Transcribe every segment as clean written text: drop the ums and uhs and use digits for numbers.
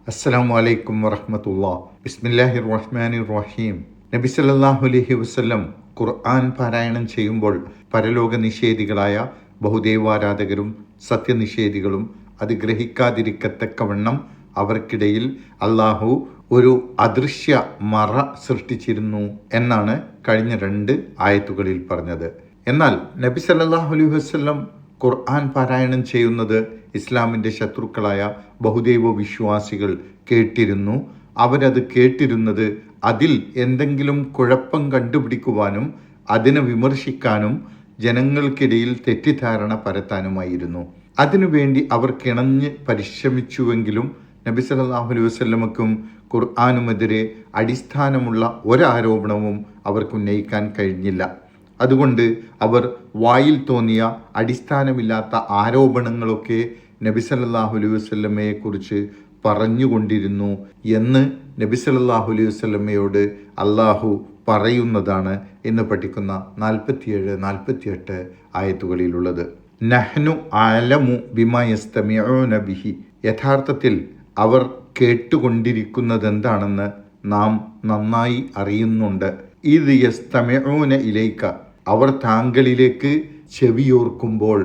അസ്സലാമു അലൈക്കും വറഹ്മത്തുള്ളാഹി. ബിസ്മില്ലാഹിർ റഹ്മാനിർ റഹീം. നബി സല്ലല്ലാഹു അലൈഹി വസല്ലം ഖുർആൻ പാരായണം ചെയ്യുമ്പോൾ പരലോക നിഷേധികളായ ബഹുദൈവാരാധകരും സത്യനിഷേധികളും അത് ഗ്രഹിക്കാതിരിക്കത്തക്കവണ്ണം അവർക്കിടയിൽ അള്ളാഹു ഒരു അദൃശ്യ മറ സൃഷ്ടിച്ചിരുന്നു എന്നാണ് കഴിഞ്ഞ 2 ആയത്തുകളിൽ പറഞ്ഞത്. എന്നാൽ നബി സല്ലല്ലാഹു അലൈഹി വസല്ലം ഖുർആൻ പാരായണം ചെയ്യുന്നത് ഇസ്ലാമിൻ്റെ ശത്രുക്കളായ ബഹുദൈവ വിശ്വാസികൾ കേട്ടിരുന്നു. അവരത് കേട്ടിരുന്നത് അതിൽ എന്തെങ്കിലും കുഴപ്പം കണ്ടുപിടിക്കുവാനും അതിനെ വിമർശിക്കാനും ജനങ്ങൾക്കിടയിൽ തെറ്റിദ്ധാരണ പരത്താനുമായിരുന്നു. അതിനുവേണ്ടി അവർ കിണഞ്ഞ് പരിശ്രമിച്ചുവെങ്കിലും നബി സല്ലല്ലാഹു അലൈഹി വസല്ലമക്കും ഖുർആനുമെതിരെ അടിസ്ഥാനമുള്ള ഒരാരോപണവും അവർക്ക് ഉന്നയിക്കാൻ കഴിഞ്ഞില്ല. അതുകൊണ്ട് അവർ വായിൽ തോന്നിയ അടിസ്ഥാനമില്ലാത്ത ആരോപണങ്ങളൊക്കെ നബി സല്ലല്ലാഹു അലൈഹി വസല്ലമയെക്കുറിച്ച് പറഞ്ഞുകൊണ്ടിരുന്നു എന്ന് നബി സല്ലല്ലാഹു അലൈഹി വസല്ലമയോട് അള്ളാഹു പറയുന്നതാണ് ഇന്ന് പഠിക്കുന്ന 47-48 ആയത്തുകളിലുള്ളത്. നഹ്നു അലമു ബിമാ യസ്തമിഊന ബിഹി. യഥാർത്ഥത്തിൽ അവർ കേട്ടുകൊണ്ടിരിക്കുന്നതെന്താണെന്ന് നാം നന്നായി അറിയുന്നുണ്ട്. ഇത് യസ്തമിഊന ഇലൈക. അവർ താങ്കളിലേക്ക് ചെവിയോർക്കുമ്പോൾ,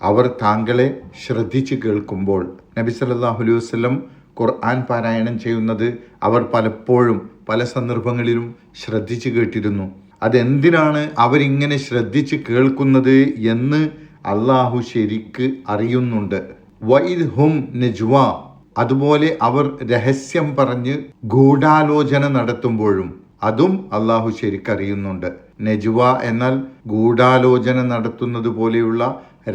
അവർ താങ്കളെ ശ്രദ്ധിച്ചു കേൾക്കുമ്പോൾ. നബി സല്ലല്ലാഹു അലൈഹി വസല്ലം ഖുർആൻ പാരായണം ചെയ്യുന്നത് അവർ പലപ്പോഴും പല സന്ദർഭങ്ങളിലും ശ്രദ്ധിച്ചു കേട്ടിരുന്നു. അതെന്തിനാണ് അവരിങ്ങനെ ശ്രദ്ധിച്ച് കേൾക്കുന്നത് എന്ന് അള്ളാഹു ശരിക്ക് അറിയുന്നുണ്ട്. വഇദ് ഹും നജ്വ. അതുപോലെ അവർ രഹസ്യം പറഞ്ഞ് ഗൂഢാലോചന നടത്തുമ്പോഴും അതും അള്ളാഹു ശരിക്കറിയുന്നുണ്ട്. നജ്വ എന്നാൽ ഗൂഢാലോചന നടത്തുന്നത് പോലെയുള്ള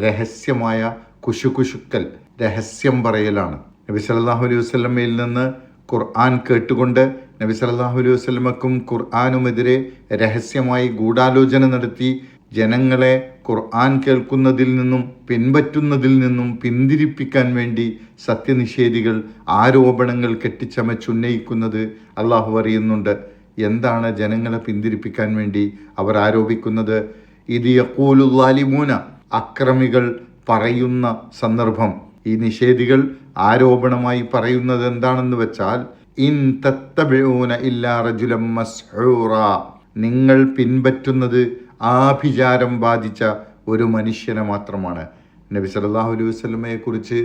രഹസ്യമായ കുശുകുശുക്കൽ, രഹസ്യം പറയലാണ്. നബി സല്ലല്ലാഹു അലൈഹി വസല്ലമയിൽ നിന്ന് ഖുർആൻ കേട്ടുകൊണ്ട് നബി സല്ലല്ലാഹു അലൈഹി വസല്ലമക്കും ഖുർആനുമെതിരെ രഹസ്യമായി ഗൂഢാലോചന നടത്തി ജനങ്ങളെ ഖുർആൻ കേൾക്കുന്നതിൽ നിന്നും പിൻപറ്റുന്നതിൽ നിന്നും പിന്തിരിപ്പിക്കാൻ വേണ്ടി സത്യനിഷേധികൾ ആരോപണങ്ങൾ കെട്ടിച്ചമച്ചുന്നയിക്കുന്നത് അള്ളാഹു അറിയുന്നുണ്ട്. എന്താണ് ജനങ്ങളെ പിന്തിരിപ്പിക്കാൻ വേണ്ടി അവർ ആരോപിക്കുന്നത്? ഇത് യഖൂലു ളാലിമൂന. അക്രമികൾ പറയുന്ന സന്ദർഭം. ഈ നിഷേധികൾ ആരോപണമായി പറയുന്നത് എന്താണെന്ന് വെച്ചാൽ, ഇൻ തത്തബിഊന ഇല്ലാ റജുലൻ മസ്ഹൂറ. നിങ്ങൾ പിൻപറ്റുന്നത് ആഭിചാരം ബാധിച്ച ഒരു മനുഷ്യനെ മാത്രമാണ്. നബി സല്ലല്ലാഹു അലൈഹി വസല്ലമയെ കുറിച്ച്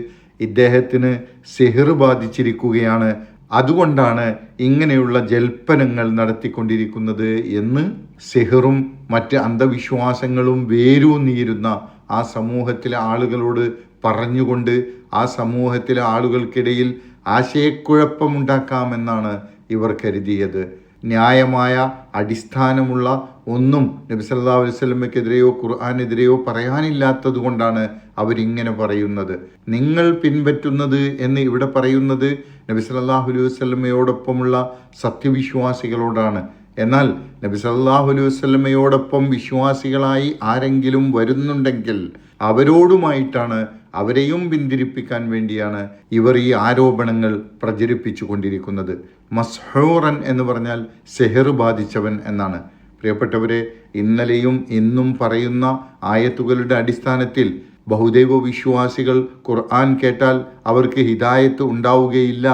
ഇദ്ദേഹത്തിന് സിഹ്ർ ബാധിച്ചിരിക്കുകയാണ്, അതുകൊണ്ടാണ് ഇങ്ങനെയുള്ള ജൽപ്പനങ്ങൾ നടത്തിക്കൊണ്ടിരിക്കുന്നത് എന്ന് സിഹ്റും മറ്റ് അന്ധവിശ്വാസങ്ങളും വേരൂന്നിയിരുന്ന ആ സമൂഹത്തിലെ ആളുകളോട് പറഞ്ഞുകൊണ്ട് ആ സമൂഹത്തിലെ ആളുകൾക്കിടയിൽ ആശയക്കുഴപ്പമുണ്ടാക്കാമെന്നാണ് ഇവർ കരുതിയത്. ന്യായമായ അടിസ്ഥാനമുള്ള ഒന്നും നബി സല്ലല്ലാഹു അലൈഹി വസല്ലമയ്ക്കെതിരെയോ ഖുർആനെതിരെയോ പറയാനില്ലാത്തത് കൊണ്ടാണ് അവരിങ്ങനെ പറയുന്നത്. നിങ്ങൾ പിൻപറ്റുന്നത് എന്ന് ഇവിടെ പറയുന്നത് നബി സല്ലല്ലാഹു അലൈഹി വസല്ലമയോടൊപ്പമുള്ള സത്യവിശ്വാസികളോടാണ്. എന്നാൽ നബി സല്ലല്ലാഹു അലൈഹി വസല്ലമയോടൊപ്പം വിശ്വാസികളായി ആരെങ്കിലും വരുന്നുണ്ടെങ്കിൽ അവരോടുമായിട്ടാണ്, അവരെയും പിന്തിരിപ്പിക്കാൻ വേണ്ടിയാണ് ഇവർ ഈ ആരോപണങ്ങൾ പ്രചരിപ്പിച്ചു കൊണ്ടിരിക്കുന്നത്. മസ്ഹൂറൻ എന്ന് പറഞ്ഞാൽ സിഹ്ർ ബാധിച്ചവൻ എന്നാണ്. പ്രിയപ്പെട്ടവരെ, ഇന്നലെയും ഇന്നും പറയുന്ന ആയത്തുകളുടെ അടിസ്ഥാനത്തിൽ ബഹുദൈവ വിശ്വാസികൾ ഖുർആൻ കേട്ടാൽ അവർക്ക് ഹിദായത്ത് ഉണ്ടാവുകയില്ല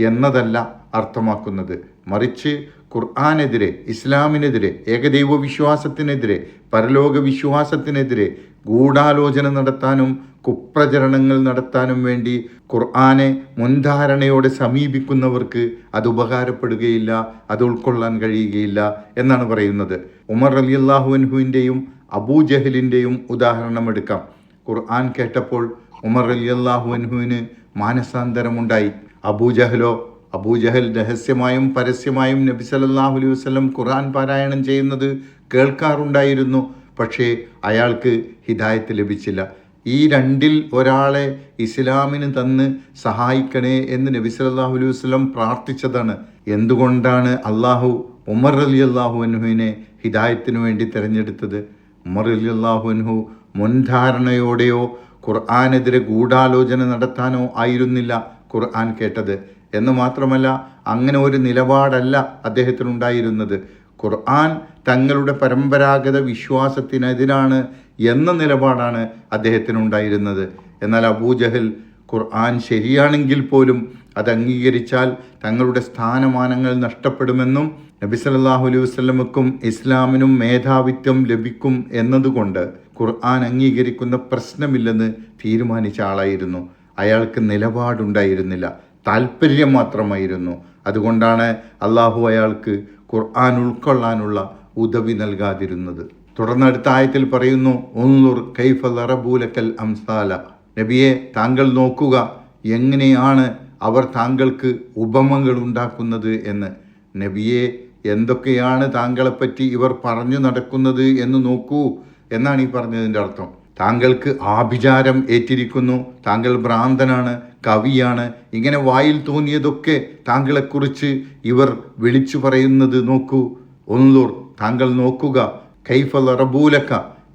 എന്നതല്ല അർത്ഥമാക്കുന്നത്. മറിച്ച് ഖുർആനെതിരെ, ഇസ്ലാമിനെതിരെ, ഏകദൈവ വിശ്വാസത്തിനെതിരെ, പരലോക വിശ്വാസത്തിനെതിരെ ഗൂഢാലോചന നടത്താനും കുപ്രചരണങ്ങൾ നടത്താനും വേണ്ടി ഖുർആനെ മുൻധാരണയോടെ സമീപിക്കുന്നവർക്ക് അത് ഉപകാരപ്പെടുകയില്ല, അത് ഉൾക്കൊള്ളാൻ കഴിയുകയില്ല എന്നാണ് പറയുന്നത്. ഉമർ റളിയല്ലാഹു അൻഹുവിൻ്റെയും അബൂജഹലിൻ്റെയും ഉദാഹരണം എടുക്കാം. ഖുർആൻ കേട്ടപ്പോൾ ഉമർ റളിയല്ലാഹു അൻഹുവിന് മാനസാന്തരമുണ്ടായി. അബൂജഹൽ രഹസ്യമായും പരസ്യമായും നബി സല്ലല്ലാഹു അലൈഹി വസല്ലം ഖുർആൻ പാരായണം ചെയ്യുന്നത് കേൾക്കാറുണ്ടായിരുന്നു. പക്ഷേ അയാൾക്ക് ഹിദായത്ത് ലഭിച്ചില്ല. ഈ 2-ൽ ഒരാളെ ഇസ്ലാമിന് തന്ന് സഹായിക്കണേ എന്ന് നബി സല്ലല്ലാഹു അലൈഹി വസല്ലം പ്രാർത്ഥിച്ചതാണ്. എന്തുകൊണ്ടാണ് അള്ളാഹു ഉമർ റളിയല്ലാഹു അൻഹുവിനെ ഹിദായത്തിന് വേണ്ടി തിരഞ്ഞെടുത്തത്? ഉമർ റളിയല്ലാഹു അൻഹു മുൻധാരണയോടെയോ ഖുർആനെതിരെ ഗൂഢാലോചന നടത്താനോ ആയിരുന്നില്ല ഖുർആൻ കേട്ടത്. എന്ന് മാത്രമല്ല, അങ്ങനെ ഒരു നിലപാടല്ല അദ്ദേഹത്തിനുണ്ടായിരുന്നത്. ഖുർആൻ തങ്ങളുടെ പരമ്പരാഗത വിശ്വാസത്തിനെതിരാണ് എന്ന നിലപാടാണ് അദ്ദേഹത്തിനുണ്ടായിരുന്നത്. എന്നാൽ അബൂജഹൽ ഖുർആൻ ശരിയാണെങ്കിൽ പോലും അത് അംഗീകരിച്ചാൽ തങ്ങളുടെ സ്ഥാനമാനങ്ങൾ നഷ്ടപ്പെടുമെന്നും നബി സല്ലല്ലാഹു അലൈഹി വസല്ലമക്കും ഇസ്ലാമിനും മേധാവിത്വം ലഭിക്കും എന്നതുകൊണ്ട് ഖുർആൻ അംഗീകരിക്കുന്ന പ്രശ്നമില്ലെന്ന് തീരുമാനിച്ച ആളായിരുന്നു. അയാൾക്ക് നിലപാടുണ്ടായിരുന്നില്ല, താല്പര്യം മാത്രമായിരുന്നു. അതുകൊണ്ടാണ് അള്ളാഹു അയാൾക്ക് ഖുർആൻ ഉൾക്കൊള്ളാനുള്ള ഉദവി നൽകാതിരുന്നത്. തുടർന്ന് അടുത്ത ആയത്തിൽ പറയുന്നു, ഉൻളുർ കൈഫ ലറബൂ ലക്കൽ അംസാല. നബിയെ, താങ്കൾ നോക്കുക എങ്ങനെയാണ് അവർ താങ്കൾക്ക് ഉപമകൾ ഉണ്ടാക്കുന്നത് എന്ന്. നബിയെ, എന്തൊക്കെയാണ് താങ്കളെപ്പറ്റി ഇവർ പറഞ്ഞു നടക്കുന്നത് എന്ന് നോക്കൂ എന്നാണ് ഈ പറഞ്ഞതിൻ്റെ അർത്ഥം. താങ്കൾക്ക് ആഭിചാരം ഏറ്റിരിക്കുന്നു, താങ്കൾ ഭ്രാന്തനാണ്, കവിയാണ്, ഇങ്ങനെ വായിൽ തോന്നിയതൊക്കെ താങ്കളെക്കുറിച്ച് ഇവർ വിളിച്ചു പറയുന്നത് നോക്കൂ. ഉൻളുർ, താങ്കൾ നോക്കുക, കൈഫ ലറബൂലക,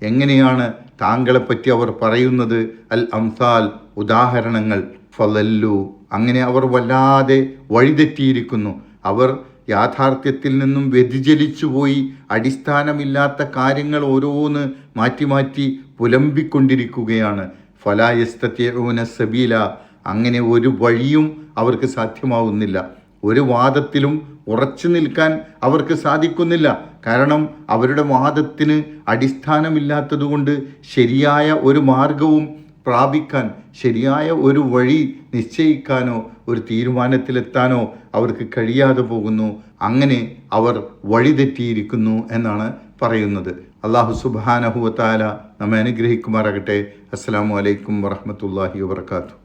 എങ്ങനെയാണ് താങ്കളെപ്പറ്റി അവർ പറയുന്നത്, അൽ അംസാൽ, ഉദാഹരണങ്ങൾ, ഫലല്ലു, അങ്ങനെ അവർ വല്ലാതെ വഴിതെറ്റിയിരിക്കുന്നു. അവർ യാഥാർത്ഥ്യത്തിൽ നിന്നും വ്യതിചലിച്ചുപോയി അടിസ്ഥാനമില്ലാത്ത കാര്യങ്ങൾ ഓരോന്ന് മാറ്റി മാറ്റി പുലമ്പിക്കൊണ്ടിരിക്കുകയാണ്. ഫലാ യസ്തതിഊന സബീല, അങ്ങനെ ഒരു വഴിയും അവർക്ക് സാധ്യമാവുന്നില്ല. ഒരു വാദത്തിലും ഉറച്ചു നിൽക്കാൻ അവർക്ക് സാധിക്കുന്നില്ല. കാരണം അവരുടെ വാദത്തിന് അടിസ്ഥാനമില്ലാത്തതുകൊണ്ട് ശരിയായ ഒരു മാർഗവും പ്രാപിക്കാൻ, ശരിയായ ഒരു വഴി നിശ്ചയിക്കാനോ ഒരു തീരുമാനത്തിലെത്താനോ അവർക്ക് കഴിയാതെ പോകുന്നു. അങ്ങനെ അവർ വഴിതെറ്റിയിരിക്കുന്നു എന്നാണ് പറയുന്നത്. അല്ലാഹു സുബ്ഹാനഹു വ തആല നമ്മെ അനുഗ്രഹിക്കുമാറാകട്ടെ. അസ്സലാമു അലൈക്കും വറഹ്മത്തുള്ളാഹി വബറകാതുഹു.